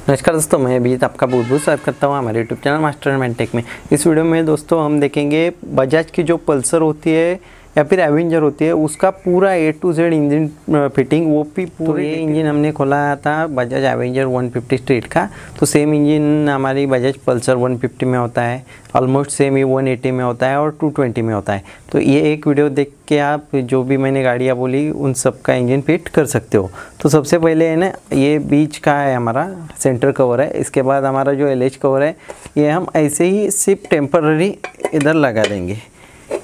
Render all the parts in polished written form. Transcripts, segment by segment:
नमस्कार दोस्तों, मैं अभिजीत आपका बहुत बहुत स्वागत करता हूँ हमारे YouTube channel master and tech में। इस वीडियो में दोस्तों हम देखेंगे बजाज की जो पल्सर होती है या फिर एवेंजर होती है उसका पूरा A to Z engine fitting, वो भी पूरे। ये इंजन हमने खोला था बजाज एवेंजर 150 स्ट्रीट का, तो सेम इंजन हमारी बजाज पल्सर 150 में होता है, ऑलमोस्ट सेम ही 180 में होता है और 220 में होता है। तो ये एक वीडियो देख के आप जो भी मैंने गाड़ियाँ बोली उन सब का इंजन फिट कर सकते हो। तो सबसे पहले है ना, ये बीच का है हमारा सेंटर कवर है। इसके बाद हमारा जो LH कवर है ये हम ऐसे ही सिर्फ टेम्पररी इधर लगा देंगे।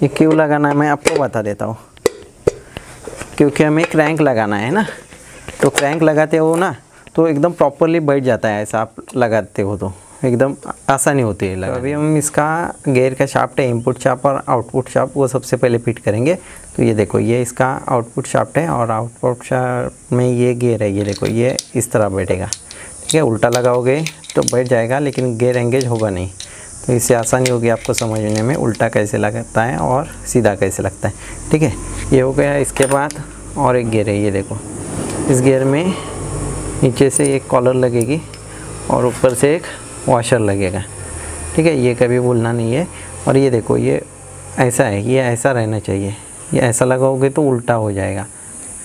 ये क्यों लगाना है मैं आपको बता देता हूँ, क्योंकि हमें क्रैंक लगाना है ना, तो क्रैंक लगाते हो ना तो एकदम प्रॉपरली बैठ जाता है। ऐसा आप लगाते हो तो एकदम आसानी होती है लगा। अभी हम इसका गियर का शाफ्ट है, इनपुट शाफ्ट और आउटपुट शाफ्ट, वो सबसे पहले फिट करेंगे। तो ये देखो, ये इसका आउटपुट शाफ्ट है और आउटपुट शाफ्ट में ये गियर है। ये देखो, ये इस तरह बैठेगा, ठीक है। उल्टा लगाओगे तो बैठ जाएगा लेकिन गियर एंगेज होगा नहीं। तो इससे आसानी होगी आपको समझने में उल्टा कैसे लगता है और सीधा कैसे लगता है, ठीक है। ये हो गया। इसके बाद और एक गियर है, ये देखो। इस गियर में नीचे से एक कॉलर लगेगी और ऊपर से एक वॉशर लगेगा, ठीक है। ये कभी भूलना नहीं है। और ये देखो, ये ऐसा है, ये ऐसा रहना चाहिए। ये ऐसा लगाओगे तो उल्टा हो जाएगा,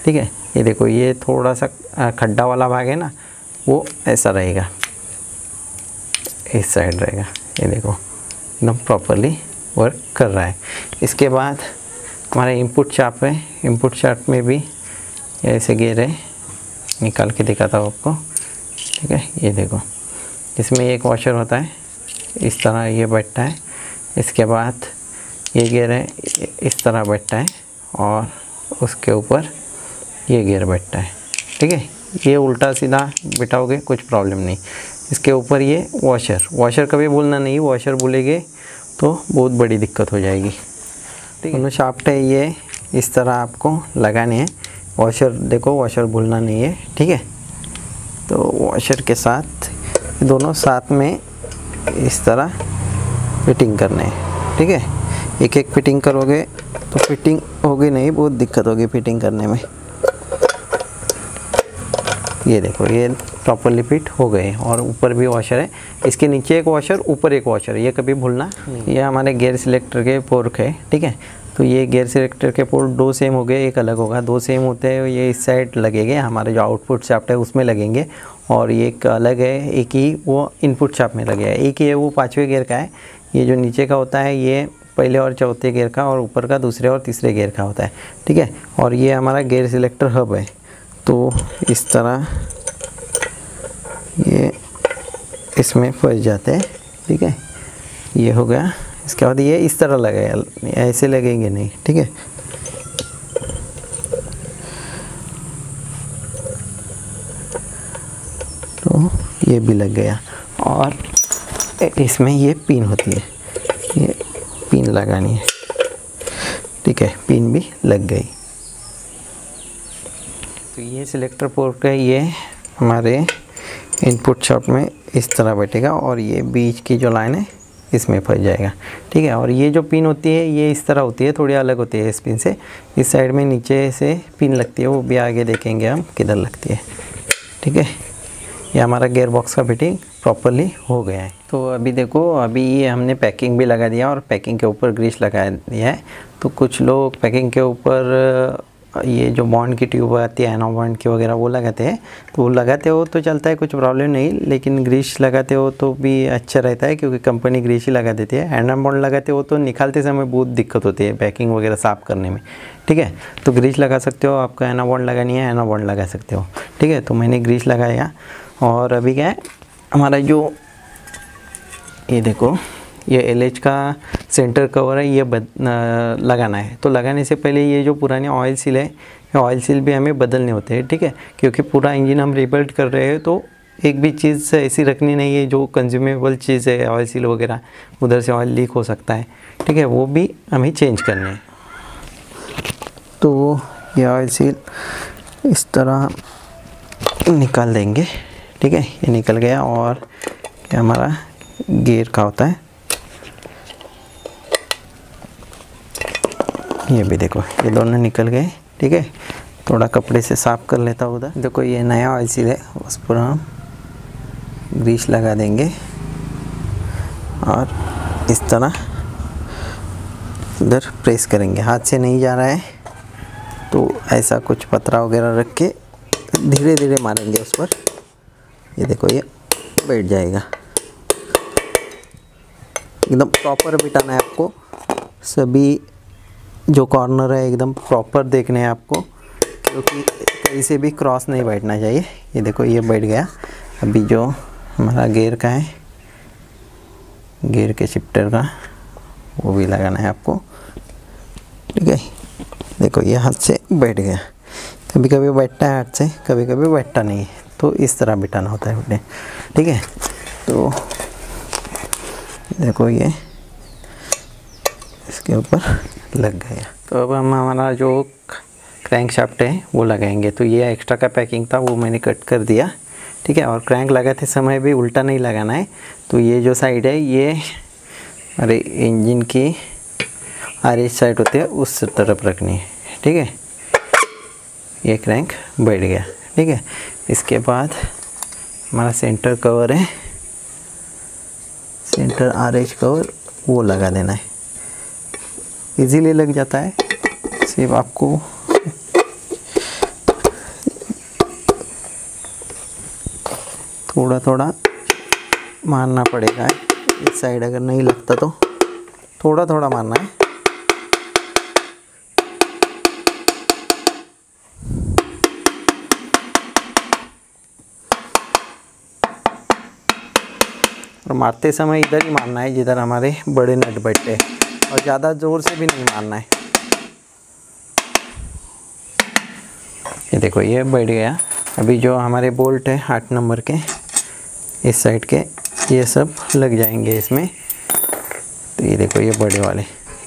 ठीक है। ये देखो, ये थोड़ा सा खड्डा वाला भाग है ना, वो ऐसा रहेगा, इस साइड रहेगा। ये देखो, एकदम प्रॉपरली वर्क कर रहा है। इसके बाद हमारा इनपुट शाफ्ट है। इनपुट शाफ्ट में भी ऐसे गियर है, निकाल के दिखाता हूँ आपको, ठीक है। ये देखो, इसमें एक वॉशर होता है, इस तरह ये बैठता है। इसके बाद ये गियर है, इस तरह बैठता है और उसके ऊपर ये गियर बैठता है, ठीक है। ये उल्टा सीधा बिठाओगे कुछ प्रॉब्लम नहीं। इसके ऊपर ये वॉशर कभी भूलना नहीं, वॉशर भूलेंगे तो बहुत बड़ी दिक्कत हो जाएगी, ठीक है। दोनों शाफ्ट है, ये इस तरह आपको लगाने हैं। वॉशर देखो, वॉशर भूलना नहीं है, ठीक है। तो वॉशर के साथ दोनों साथ में इस तरह फिटिंग करने हैं, ठीक है। एक एक फिटिंग करोगे तो फिटिंग होगी नहीं, बहुत दिक्कत होगी फिटिंग करने में। ये देखो, ये प्रॉपरली फिट हो गए। और ऊपर भी वॉशर है, इसके नीचे एक वॉशर, ऊपर एक वॉशर, ये कभी भूलना नहीं। ये हमारे गियर सिलेक्टर के पोर्ट है, ठीक है। तो ये गियर सिलेक्टर के पोर्ट दो सेम हो गए, एक अलग होगा। दो सेम होते हैं, ये इस साइड लगेंगे, हमारे जो आउटपुट शाफ्ट है उसमें लगेंगे। और ये एक अलग है, एक ही वो इनपुट शाफ्ट में लगेगा। एक ही है, वो 5वें गियर का है। ये जो नीचे का होता है ये पहले और चौथे गियर का, और ऊपर का दूसरे और तीसरे गियर का होता है, ठीक है। और ये हमारा गियर सिलेक्टर हब है। तो इस तरह ये इसमें फंस जाते हैं, ठीक है। ये हो गया। इसके बाद ये इस तरह लगेगा, ऐसे लगेंगे नहीं, ठीक है। तो ये भी लग गया। और इसमें ये पिन होती है, ये पिन लगानी है, ठीक है। पिन भी लग गई। तो ये सिलेक्टर पोर्ट है, ये हमारे इनपुट शाफ्ट में इस तरह बैठेगा और ये बीच की जो लाइन है इसमें फंस जाएगा, ठीक है। और ये जो पिन होती है ये इस तरह होती है, थोड़ी अलग होती है इस पिन से। इस साइड में नीचे से पिन लगती है, वो भी आगे देखेंगे हम किधर लगती है, ठीक है। ये हमारा गियर बॉक्स का फिटिंग प्रॉपरली हो गया है। तो अभी देखो, अभी ये हमने पैकिंग भी लगा दिया और पैकिंग के ऊपर ग्रीस लगा दिया है। तो कुछ लोग पैकिंग के ऊपर ये जो बॉन्ड की ट्यूब आती है, एनो बॉन्ड की वगैरह, वो लगाते हैं। तो वो लगाते हो तो चलता है, कुछ प्रॉब्लम नहीं। लेकिन ग्रीस लगाते हो तो भी अच्छा रहता है, क्योंकि कंपनी ग्रीस ही लगा देती है। एनो बॉन्ड लगाते हो तो निकालते समय बहुत दिक्कत होती है पैकिंग वगैरह साफ़ करने में, ठीक है। तो ग्रीस लगा सकते हो, आपको एनो बॉन्ड लगानी है एनो बॉन्ड लगा सकते हो, ठीक है। तो मैंने ग्रीस लगाया। और अभी क्या है, हमारा जो ये देखो, ये LH का सेंटर कवर है, ये लगाना है। तो लगाने से पहले ये जो पुराने ऑयल सील है, ये ऑयल सील भी हमें बदलने होते हैं, ठीक है। क्योंकि पूरा इंजन हम रिबिल्ड कर रहे हैं, तो एक भी चीज़ ऐसी रखनी नहीं है जो कंज्यूमेबल चीज़ है, ऑयल सील वगैरह, उधर से ऑयल लीक हो सकता है, ठीक है। वो भी हमें चेंज करने हैं। तो ये ऑयल सील इस तरह निकाल देंगे, ठीक है। ये निकल गया। और ये हमारा गियर का होता है, ये भी देखो, ये दोनों निकल गए, ठीक है। थोड़ा कपड़े से साफ़ कर लेता हूँ उधर। देखो, ये नया ऑयल सील है, उस पर हम ग्रीस लगा देंगे और इस तरह इधर प्रेस करेंगे। हाथ से नहीं जा रहा है तो ऐसा कुछ पतरा वगैरह रख के धीरे धीरे मारेंगे उस पर। ये देखो ये बैठ जाएगा। एकदम प्रॉपर बिठाना है आपको, सभी जो कॉर्नर है एकदम प्रॉपर देखने हैं आपको, क्योंकि कहीं से भी क्रॉस नहीं बैठना चाहिए। ये देखो ये बैठ गया। अभी जो हमारा गियर का है, गियर के शिफ्टर का, वो भी लगाना है आपको। ठीक है, देखो ये हाथ से बैठ गया। कभी कभी बैठता है हाथ से, कभी कभी बैठता नहीं है, तो इस तरह बिठाना होता है उन्हें। ठीक है, तो देखो ये इसके ऊपर लग गया। तो अब हम हमारा जो क्रैंक शाफ्ट है वो लगाएंगे। तो ये एक्स्ट्रा का पैकिंग था वो मैंने कट कर दिया। ठीक है, और क्रैंक लगाते समय भी उल्टा नहीं लगाना है। तो ये जो साइड है ये अरे इंजन की आरएच साइड होती है उस तरफ रखनी है। ठीक है, ये क्रैंक बैठ गया। ठीक है, इसके बाद हमारा सेंटर कवर है, सेंटर आरएच कवर वो लगा देना है। इजीली लग जाता है, सिर्फ आपको थोड़ा थोड़ा मारना पड़ेगा। इस साइड अगर नहीं लगता तो थोड़ा थोड़ा मारना है। और मारते समय इधर ही मारना है जिधर हमारे बड़े नट बैठते हैं, और ज़्यादा ज़ोर से भी नहीं मारना है। ये देखो ये बैठ गया। अभी जो हमारे बोल्ट है 8 नंबर के इस साइड के, ये सब लग जाएंगे इसमें। तो ये देखो ये बड़े वाले,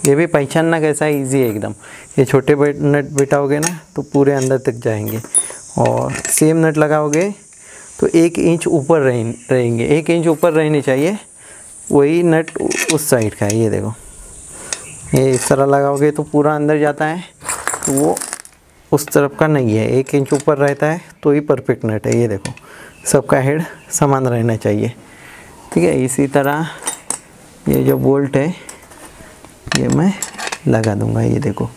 ये भी पहचानना कैसा है, ईजी है एकदम। ये छोटे नट बिठाओगे ना तो पूरे अंदर तक जाएंगे, और सेम नट लगाओगे तो 1 इंच ऊपर रहेंगे। 1 इंच ऊपर रहने चाहिए, वही नट उस साइड का है। ये देखो ये इस तरह लगाओगे तो पूरा अंदर जाता है, तो वो उस तरफ का नहीं है। 1 इंच ऊपर रहता है तो ही परफेक्ट नट है। ये देखो सबका हेड समान रहना चाहिए। ठीक है, इसी तरह ये जो बोल्ट है ये मैं लगा दूंगा। ये देखो,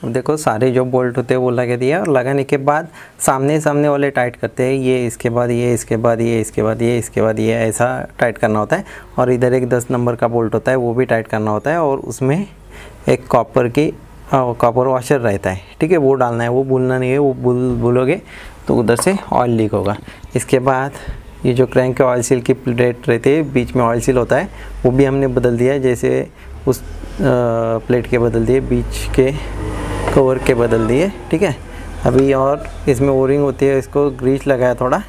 अब देखो सारे जो बोल्ट होते हैं वो लगा दिया, और लगाने के बाद सामने सामने वाले टाइट करते हैं। ये इसके बाद ये, इसके बाद ये, इसके बाद ये, इसके बाद ये, ऐसा टाइट करना होता है। और इधर एक 10 नंबर का बोल्ट होता है वो भी टाइट करना होता है, और उसमें एक कॉपर वॉशर रहता है। ठीक है, वो डालना है, वो भूलना नहीं है। वो भूलोगे तो उधर से ऑयल लीक होगा। इसके बाद ये जो क्रैंक के ऑयल सील की प्लेट रहती है, बीच में ऑयल सील होता है, वो भी हमने बदल दिया है। जैसे उस प्लेट के बदल दिए, बीच के कवर के बदल दिए। ठीक है, अभी और इसमें ओरिंग होती है, इसको ग्रीस लगाया थोड़ा,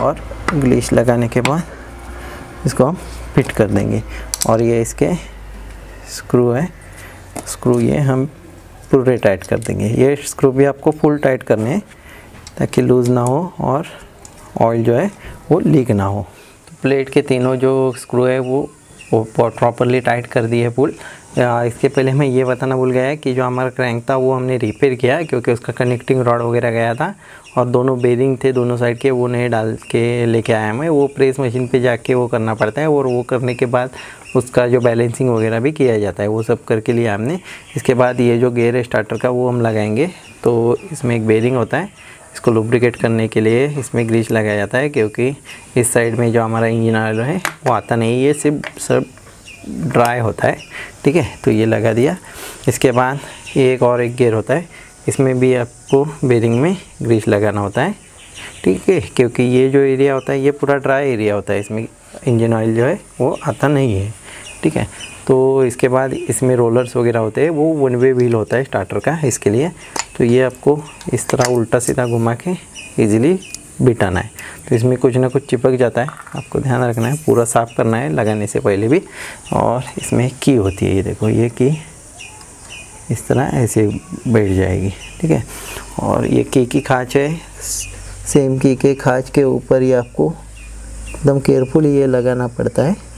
और ग्रीस लगाने के बाद इसको हम फिट कर देंगे। और ये इसके स्क्रू है, स्क्रू ये हम पूरे टाइट कर देंगे। ये स्क्रू भी आपको फुल टाइट करने हैं ताकि लूज़ ना हो और ऑयल जो है वो लीक ना हो। तो प्लेट के तीनों जो स्क्रू है वो प्रॉपरली टाइट कर दिए फुल। इसके पहले मैं ये बताना भूल गया कि जो हमारा क्रैंक था वो हमने रिपेयर किया, क्योंकि उसका कनेक्टिंग रॉड वगैरह गया था, और दोनों बेरिंग थे दोनों साइड के, वो नए डाल के लेके आया मैं। वो प्रेस मशीन पे जाके वो करना पड़ता है, और वो करने के बाद उसका जो बैलेंसिंग वगैरह भी किया जाता है, वो सब करके लिया हमने। इसके बाद ये जो गेयर है स्टार्टर का वो हम लगाएंगे। तो इसमें एक बेरिंग होता है, इसको लुब्रिकेट करने के लिए इसमें ग्रीस लगाया जाता है, क्योंकि इस साइड में जो हमारा इंजन ऑयल है वो आता नहीं, ये सिर्फ सब ड्राई होता है। ठीक है, तो ये लगा दिया। इसके बाद एक और एक गियर होता है, इसमें भी आपको बेरिंग में ग्रीस लगाना होता है। ठीक है, क्योंकि ये जो एरिया होता है ये पूरा ड्राई एरिया होता है, इसमें इंजन ऑयल जो है वो आता नहीं है। ठीक है, तो इसके बाद इसमें रोलर्स वगैरह होते हैं, वो 1 वे व्हील होता है स्टार्टर का इसके लिए। तो ये आपको इस तरह उल्टा सीधा घुमा के इजीली बिठाना है। तो इसमें कुछ ना कुछ चिपक जाता है, आपको ध्यान रखना है, पूरा साफ़ करना है लगाने से पहले भी। और इसमें की होती है, ये देखो ये की इस तरह ऐसे बैठ जाएगी। ठीक है, और ये की खाँच है, सेम की के खाँच के ऊपर ही आपको एकदम केयरफुली ये लगाना पड़ता है।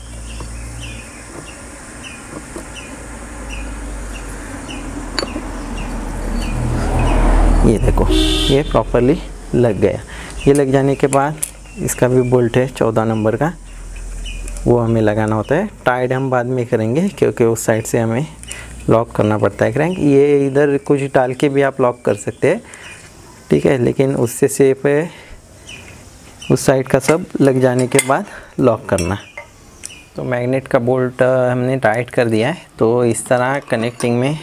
ये देखो ये प्रॉपरली लग गया। ये लग जाने के बाद इसका भी बोल्ट है 14 नंबर का, वो हमें लगाना होता है। टाइट हम बाद में करेंगे क्योंकि उस साइड से हमें लॉक करना पड़ता है क्रैंक। ये इधर कुछ डाल के भी आप लॉक कर सकते हैं, ठीक है, लेकिन उससे सेफ है उस साइड का सब लग जाने के बाद लॉक करना। तो मैग्नेट का बोल्ट हमने टाइट कर दिया है। तो इस तरह कनेक्टिंग में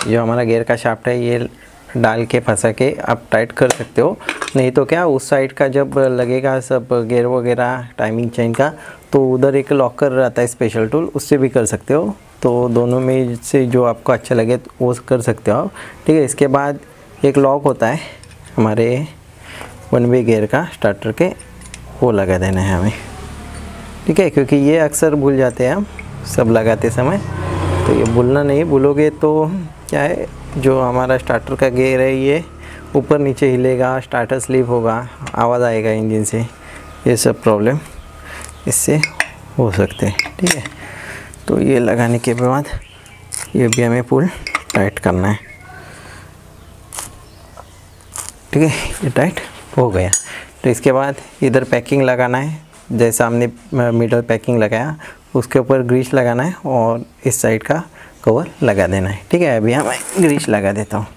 जो हमारा गियर का शाफ्ट है ये डाल के फंसा के आप टाइट कर सकते हो। नहीं तो क्या उस साइड का जब लगेगा सब गियर वगैरह टाइमिंग चेन का, तो उधर एक लॉकर रहता है स्पेशल टूल, उससे भी कर सकते हो। तो दोनों में से जो आपको अच्छा लगे तो वो कर सकते हो, ठीक है। इसके बाद एक लॉक होता है हमारे 1 वे गियर का स्टार्टर के, वो लगा देना है हमें, ठीक है, क्योंकि ये अक्सर भूल जाते हैं हम सब लगाते समय। तो ये भूलना नहीं, भूलोगे तो क्या है, जो हमारा स्टार्टर का गियर है ये ऊपर नीचे हिलेगा, स्टार्टर स्लिप होगा, आवाज़ आएगा इंजन से, ये सब प्रॉब्लम इससे हो सकते हैं, ठीक है। तो ये लगाने के बाद ये भी हमें फुल टाइट करना है, ठीक है। ये टाइट हो गया। तो इसके बाद इधर पैकिंग लगाना है, जैसा हमने मिडल पैकिंग लगाया उसके ऊपर ग्रीस लगाना है और इस साइड का कवर लगा देना है, ठीक है। अभी मैं ग्रीस लगा देता हूँ।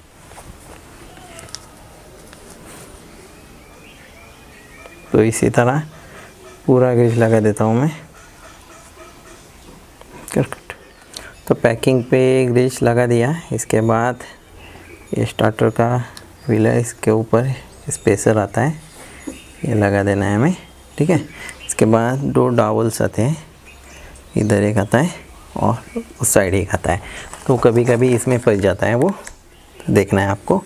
तो इसी तरह पूरा ग्रीस लगा देता हूँ मैं। तो पैकिंग पे ग्रीस लगा दिया। इसके बाद ये स्टार्टर का व्हील है, इसके ऊपर स्पेसर आता है, ये लगा देना है हमें, ठीक है। इसके बाद 2 डावल्स आते हैं, इधर एक आता है और उस साइड एक आता है। तो कभी कभी इसमें फंस जाता है, वो देखना है आपको।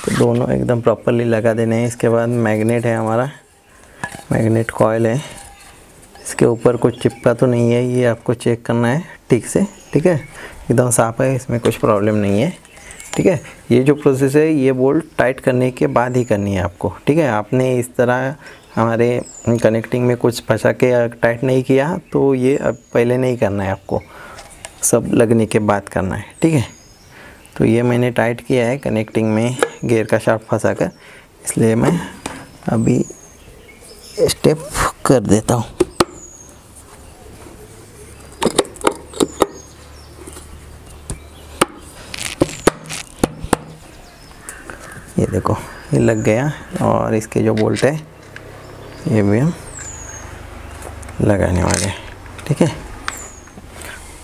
तो दोनों एकदम प्रॉपरली लगा देने हैं। इसके बाद मैग्नेट है हमारा, मैग्नेट कॉयल है, इसके ऊपर कुछ चिपका तो नहीं है, ये आपको चेक करना है ठीक से, ठीक है। एकदम साफ है, इसमें कुछ प्रॉब्लम नहीं है, ठीक है। ये जो प्रोसेस है ये बोल्ट टाइट करने के बाद ही करनी है आपको, ठीक है। आपने इस तरह हमारे कनेक्टिंग में कुछ फंसा के टाइट नहीं किया तो ये अब पहले नहीं करना है आपको, सब लगने के बाद करना है, ठीक है। तो ये मैंने टाइट किया है कनेक्टिंग में गियर का शाफ्ट फंसा कर, इसलिए मैं अभी स्टेप कर देता हूँ। ये देखो ये लग गया और इसके जो बोल्ट है ये भी हम लगाने वाले हैं, ठीक है।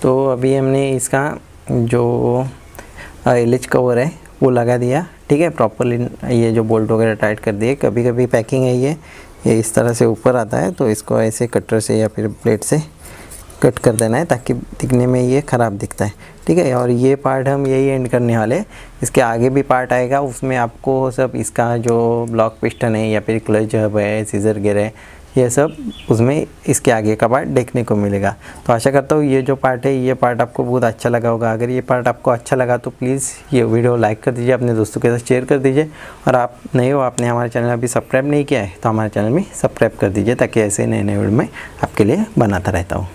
तो अभी हमने इसका जो एलएच कवर है वो लगा दिया, ठीक है, प्रॉपरली। ये जो बोल्ट वगैरह टाइट कर दिए। कभी कभी पैकिंग है ये इस तरह से ऊपर आता है, तो इसको ऐसे कटर से या फिर प्लेट से कट कर देना है ताकि दिखने में ये ख़राब दिखता है, ठीक है। और ये पार्ट हम यही एंड करने वाले। इसके आगे भी पार्ट आएगा, उसमें आपको सब इसका जो ब्लॉक पिस्टन है या फिर क्लच हब है, सीजर गियर है, ये सब उसमें इसके आगे का पार्ट देखने को मिलेगा। तो आशा करता हूँ ये जो पार्ट है ये पार्ट आपको बहुत अच्छा लगा होगा। अगर ये पार्ट आपको अच्छा लगा तो प्लीज़ ये वीडियो लाइक कर दीजिए, अपने दोस्तों के साथ शेयर कर दीजिए। और आप नए हो, आपने हमारे चैनल अभी सब्सक्राइब नहीं किया है तो हमारे चैनल में सब्सक्राइब कर दीजिए ताकि ऐसे नए नए वीडियो में आपके लिए बनाता रहता हूँ।